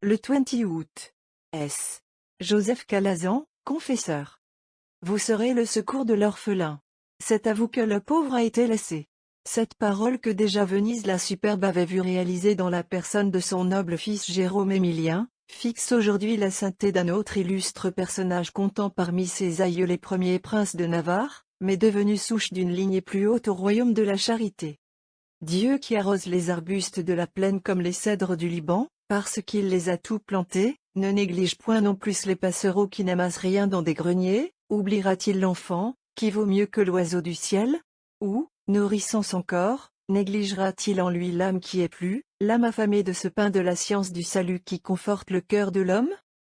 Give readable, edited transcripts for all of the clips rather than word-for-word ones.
Le 20 août. S. Joseph Calazan, confesseur. Vous serez le secours de l'orphelin. C'est à vous que le pauvre a été laissé. Cette parole que déjà Venise la superbe avait vue réaliser dans la personne de son noble fils Jérôme Émilien, fixe aujourd'hui la sainteté d'un autre illustre personnage comptant parmi ses aïeux les premiers princes de Navarre, mais devenu souche d'une lignée plus haute au royaume de la charité. Dieu qui arrose les arbustes de la plaine comme les cèdres du Liban, parce qu'il les a tout plantés, ne néglige point non plus les passereaux qui n'amassent rien dans des greniers, oubliera-t-il l'enfant, qui vaut mieux que l'oiseau du ciel? Ou, nourrissant son corps, négligera-t-il en lui l'âme qui est plus, l'âme affamée de ce pain de la science du salut qui conforte le cœur de l'homme?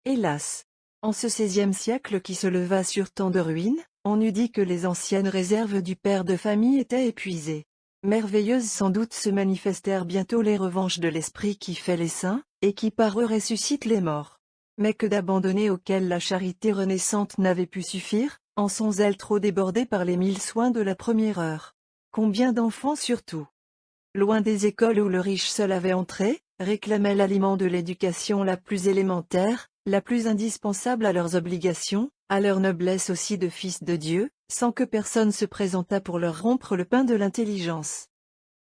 Hélas! En ce XVIe siècle qui se leva sur tant de ruines, on eût dit que les anciennes réserves du père de famille étaient épuisées. Merveilleuses sans doute se manifestèrent bientôt les revanches de l'esprit qui fait les saints, et qui par eux ressuscite les morts. Mais que d'abandonnés auxquels la charité renaissante n'avait pu suffire, en son zèle trop débordé par les 1000 soins de la première heure. Combien d'enfants surtout, loin des écoles où le riche seul avait entré, réclamaient l'aliment de l'éducation la plus élémentaire, la plus indispensable à leurs obligations, à leur noblesse aussi de fils de Dieu, sans que personne se présentât pour leur rompre le pain de l'intelligence.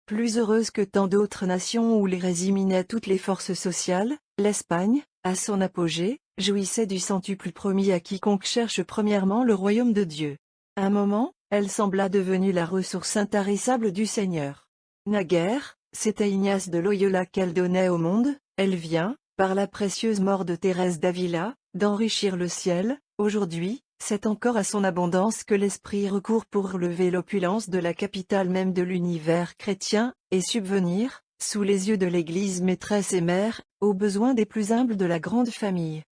Plus heureuse que tant d'autres nations où les résiminaient toutes les forces sociales, l'Espagne, à son apogée, jouissait du centuple promis à quiconque cherche premièrement le royaume de Dieu. Un moment, elle sembla devenue la ressource intarissable du Seigneur. Naguère, c'était Ignace de Loyola qu'elle donnait au monde, elle vient, par la précieuse mort de Thérèse d'Avila, d'enrichir le ciel. Aujourd'hui, c'est encore à son abondance que l'esprit recourt pour relever l'opulence de la capitale même de l'univers chrétien, et subvenir, sous les yeux de l'Église maîtresse et mère, aux besoins des plus humbles de la grande famille.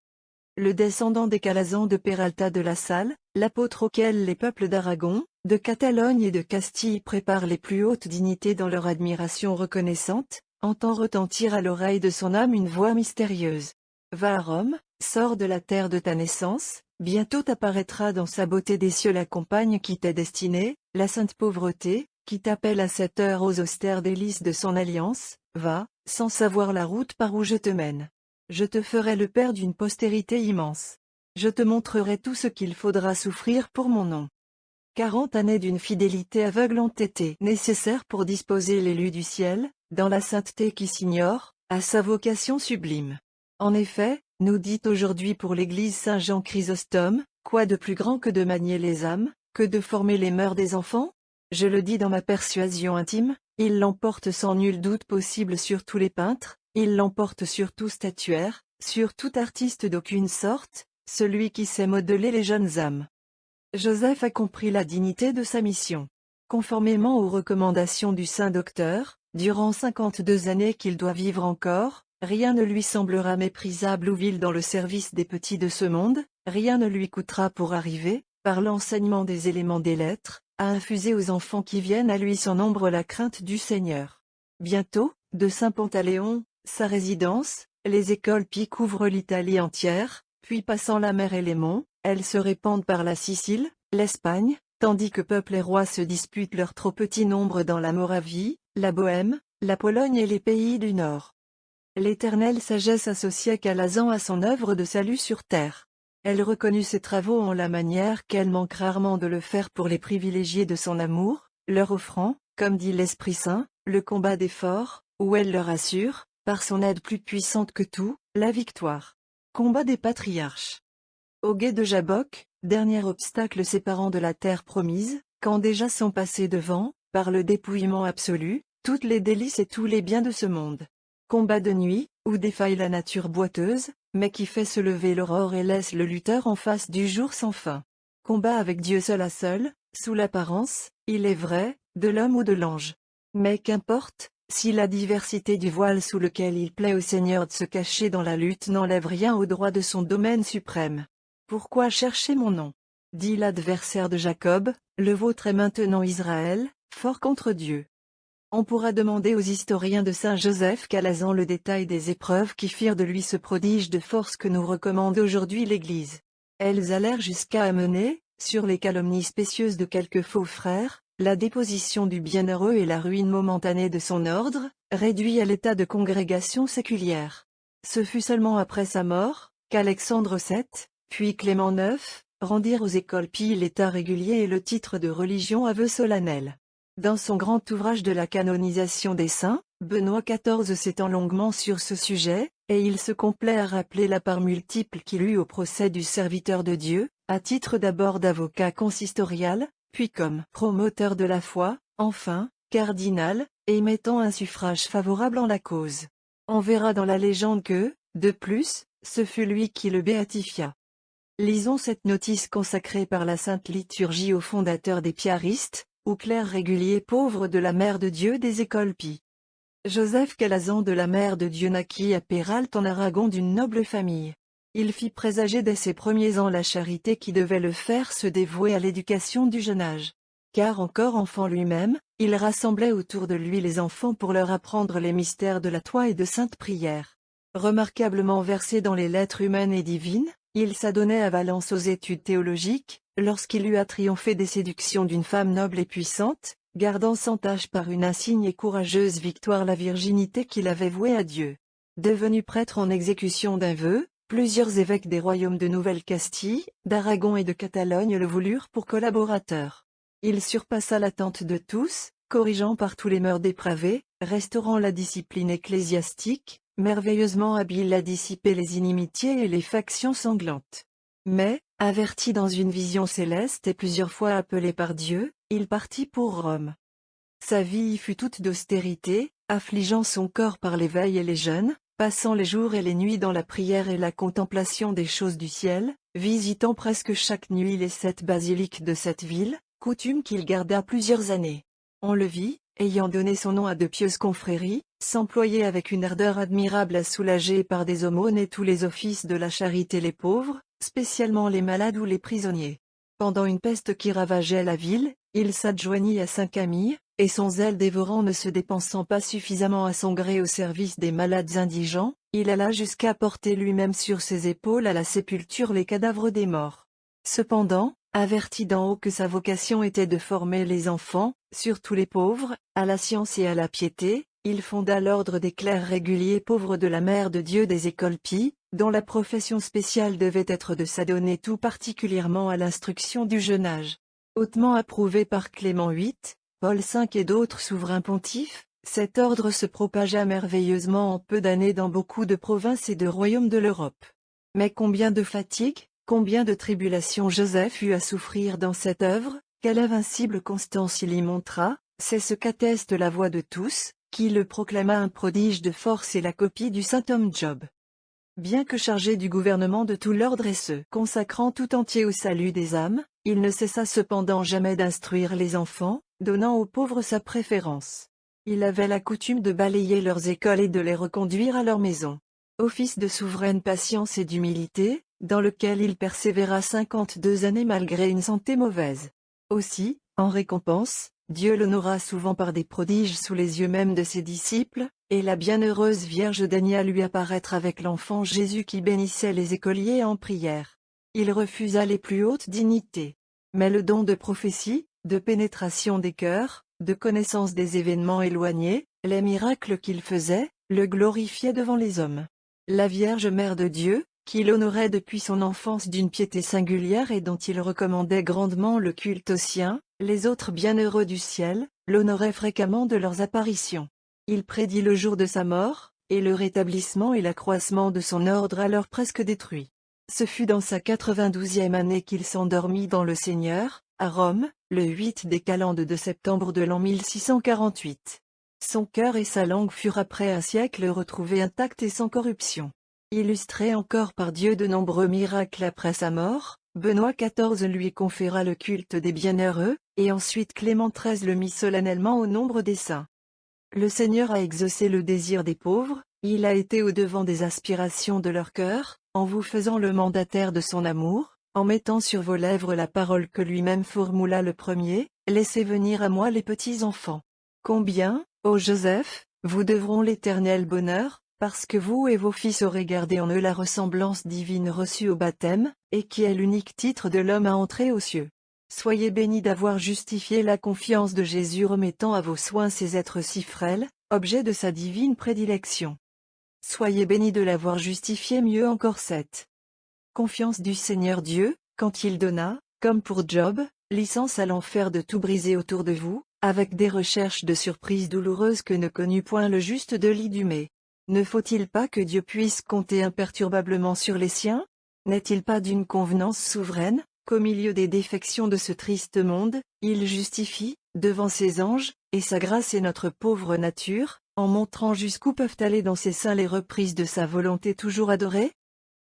Le descendant des Calazans de Peralta de la Salle, l'apôtre auquel les peuples d'Aragon, de Catalogne et de Castille préparent les plus hautes dignités dans leur admiration reconnaissante, entend retentir à l'oreille de son âme une voix mystérieuse. Va à Rome, sors de la terre de ta naissance, bientôt apparaîtra dans sa beauté des cieux la compagne qui t'est destinée, la sainte pauvreté, qui t'appelle à cette heure aux austères délices de son alliance. Va, sans savoir la route par où je te mène. Je te ferai le père d'une postérité immense. Je te montrerai tout ce qu'il faudra souffrir pour mon nom. 40 années d'une fidélité aveugle ont été nécessaires pour disposer l'élu du ciel, dans la sainteté qui s'ignore, à sa vocation sublime. En effet, nous dit aujourd'hui pour l'Église Saint Jean Chrysostome, quoi de plus grand que de manier les âmes, que de former les mœurs des enfants? Je le dis dans ma persuasion intime, il l'emporte sans nul doute possible sur tous les peintres, il l'emporte sur tout statuaire, sur tout artiste d'aucune sorte, celui qui sait modeler les jeunes âmes. Joseph a compris la dignité de sa mission. Conformément aux recommandations du saint docteur, durant 52 années qu'il doit vivre encore, rien ne lui semblera méprisable ou vil dans le service des petits de ce monde, rien ne lui coûtera pour arriver, par l'enseignement des éléments des lettres, à infuser aux enfants qui viennent à lui sans nombre la crainte du Seigneur. Bientôt, de Saint-Pantaléon, sa résidence, les écoles Pie couvrent l'Italie entière, puis passant la mer et les monts, elles se répandent par la Sicile, l'Espagne, tandis que peuple et rois se disputent leur trop petit nombre dans la Moravie, la Bohême, la Pologne et les pays du Nord. L'éternelle sagesse associait Calazan à son œuvre de salut sur terre. Elle reconnut ses travaux en la manière qu'elle manque rarement de le faire pour les privilégiés de son amour, leur offrant, comme dit l'Esprit Saint, le combat des forts, où elle leur assure, par son aide plus puissante que tout, la victoire. Combat des patriarches. Au gué de Jabbok, dernier obstacle séparant de la terre promise, quand déjà sont passés devant, par le dépouillement absolu, toutes les délices et tous les biens de ce monde. Combat de nuit, où défaille la nature boiteuse, mais qui fait se lever l'aurore et laisse le lutteur en face du jour sans fin. Combat avec Dieu seul à seul, sous l'apparence, il est vrai, de l'homme ou de l'ange. Mais qu'importe, si la diversité du voile sous lequel il plaît au Seigneur de se cacher dans la lutte n'enlève rien au droit de son domaine suprême. Pourquoi chercher mon nom? Dit l'adversaire de Jacob, le vôtre est maintenant Israël, fort contre Dieu. On pourra demander aux historiens de Saint Joseph Calazan le détail des épreuves qui firent de lui ce prodige de force que nous recommande aujourd'hui l'Église. Elles allèrent jusqu'à amener, sur les calomnies spécieuses de quelques faux frères, la déposition du bienheureux et la ruine momentanée de son ordre, réduit à l'état de congrégation séculière. Ce fut seulement après sa mort, qu'Alexandre VII, puis Clément IX, rendirent aux écoles pie l'état régulier et le titre de religion à vœu solennel. Dans son grand ouvrage de la canonisation des saints, Benoît XIV s'étend longuement sur ce sujet, et il se complaît à rappeler la part multiple qu'il eut au procès du serviteur de Dieu, à titre d'abord d'avocat consistorial, puis comme promoteur de la foi, enfin, cardinal, émettant un suffrage favorable en la cause. On verra dans la légende que, de plus, ce fut lui qui le béatifia. Lisons cette notice consacrée par la Sainte Liturgie au fondateur des Piaristes, ou clerc régulier pauvre de la Mère de Dieu des écoles pie. Joseph Calazan de la Mère de Dieu naquit à Péralte en Aragon d'une noble famille. Il fit présager dès ses premiers ans la charité qui devait le faire se dévouer à l'éducation du jeune âge. Car encore enfant lui-même, il rassemblait autour de lui les enfants pour leur apprendre les mystères de la foi et de sainte prière. Remarquablement versé dans les lettres humaines et divines, il s'adonnait à Valence aux études théologiques, lorsqu'il eut à triompher des séductions d'une femme noble et puissante, gardant sans tâche par une insigne et courageuse victoire la virginité qu'il avait vouée à Dieu. Devenu prêtre en exécution d'un vœu, plusieurs évêques des royaumes de Nouvelle-Castille, d'Aragon et de Catalogne le voulurent pour collaborateur. Il surpassa l'attente de tous, corrigeant par tous les mœurs dépravées, restaurant la discipline ecclésiastique, merveilleusement habile à dissiper les inimitiés et les factions sanglantes. Mais, averti dans une vision céleste et plusieurs fois appelé par Dieu, il partit pour Rome. Sa vie y fut toute d'austérité, affligeant son corps par les veilles et les jeûnes, passant les jours et les nuits dans la prière et la contemplation des choses du ciel, visitant presque chaque nuit les 7 basiliques de cette ville, coutume qu'il garda plusieurs années. On le vit, ayant donné son nom à de pieuses confréries, s'employer avec une ardeur admirable à soulager par des aumônes et tous les offices de la charité les pauvres, spécialement les malades ou les prisonniers. Pendant une peste qui ravageait la ville, il s'adjoignit à saint Camille, et son zèle dévorant ne se dépensant pas suffisamment à son gré au service des malades indigents, il alla jusqu'à porter lui-même sur ses épaules à la sépulture les cadavres des morts. Cependant, averti d'en haut que sa vocation était de former les enfants, surtout les pauvres, à la science et à la piété, il fonda l'ordre des clercs réguliers pauvres de la Mère de Dieu des écoles pie, dont la profession spéciale devait être de s'adonner tout particulièrement à l'instruction du jeune âge. Hautement approuvé par Clément VIII, Paul V et d'autres souverains pontifes, cet ordre se propagea merveilleusement en peu d'années dans beaucoup de provinces et de royaumes de l'Europe. Mais combien de fatigues, combien de tribulations Joseph eut à souffrir dans cette œuvre, quelle invincible constance il y montra, c'est ce qu'atteste la voix de tous, qui le proclama un prodige de force et la copie du saint homme Job. Bien que chargé du gouvernement de tout l'ordre et se consacrant tout entier au salut des âmes, il ne cessa cependant jamais d'instruire les enfants, donnant aux pauvres sa préférence. Il avait la coutume de balayer leurs écoles et de les reconduire à leur maison. Office de souveraine patience et d'humilité, dans lequel il persévéra 52 années malgré une santé mauvaise. Aussi, en récompense, Dieu l'honora souvent par des prodiges sous les yeux même de ses disciples, et la bienheureuse Vierge daigna lui apparaître avec l'enfant Jésus qui bénissait les écoliers en prière. Il refusa les plus hautes dignités. Mais le don de prophétie, de pénétration des cœurs, de connaissance des événements éloignés, les miracles qu'il faisait, le glorifiaient devant les hommes. La Vierge Mère de Dieu, qui l'honorait depuis son enfance d'une piété singulière et dont il recommandait grandement le culte aux siens, les autres bienheureux du ciel, l'honoraient fréquemment de leurs apparitions. Il prédit le jour de sa mort, et le rétablissement et l'accroissement de son ordre alors presque détruit. Ce fut dans sa 92e année qu'il s'endormit dans le Seigneur, à Rome, le 8 des calendes de septembre de l'an 1648. Son cœur et sa langue furent après un siècle retrouvés intacts et sans corruption. Illustré encore par Dieu de nombreux miracles après sa mort, Benoît XIV lui conféra le culte des bienheureux, et ensuite Clément XIII le mit solennellement au nombre des saints. Le Seigneur a exaucé le désir des pauvres, il a été au-devant des aspirations de leur cœur, en vous faisant le mandataire de son amour, en mettant sur vos lèvres la parole que lui-même formula le premier, « Laissez venir à moi les petits enfants. » Combien, ô Joseph, vous devront l'éternel bonheur, parce que vous et vos fils aurez gardé en eux la ressemblance divine reçue au baptême, et qui est l'unique titre de l'homme à entrer aux cieux. Soyez bénis d'avoir justifié la confiance de Jésus remettant à vos soins ces êtres si frêles, objet de sa divine prédilection. Soyez bénis de l'avoir justifié, mieux encore 7. Confiance du Seigneur Dieu, quand il donna, comme pour Job, licence à l'enfer de tout briser autour de vous, avec des recherches de surprises douloureuses que ne connut point le juste de l'Idumée. Ne faut-il pas que Dieu puisse compter imperturbablement sur les siens? N'est-il pas d'une convenance souveraine, qu'au milieu des défections de ce triste monde, il justifie, devant ses anges, et sa grâce et notre pauvre nature, en montrant jusqu'où peuvent aller dans ses seins les reprises de sa volonté toujours adorée?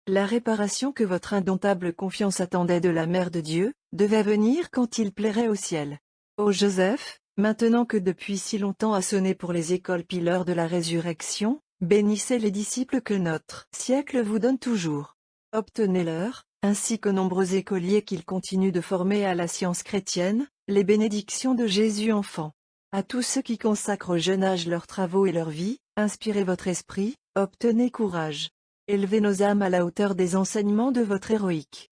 La réparation que votre indomptable confiance attendait de la Mère de Dieu, devait venir quand il plairait au ciel. Ô Joseph, maintenant que depuis si longtemps a sonné pour les écoles puis l'heure de la résurrection, bénissez les disciples que notre siècle vous donne toujours. Obtenez-leur, ainsi qu'aux nombreux écoliers qu'il continue de former à la science chrétienne, les bénédictions de Jésus enfant. À tous ceux qui consacrent au jeune âge leurs travaux et leur vie, inspirez votre esprit, obtenez courage. Élevez nos âmes à la hauteur des enseignements de votre héroïque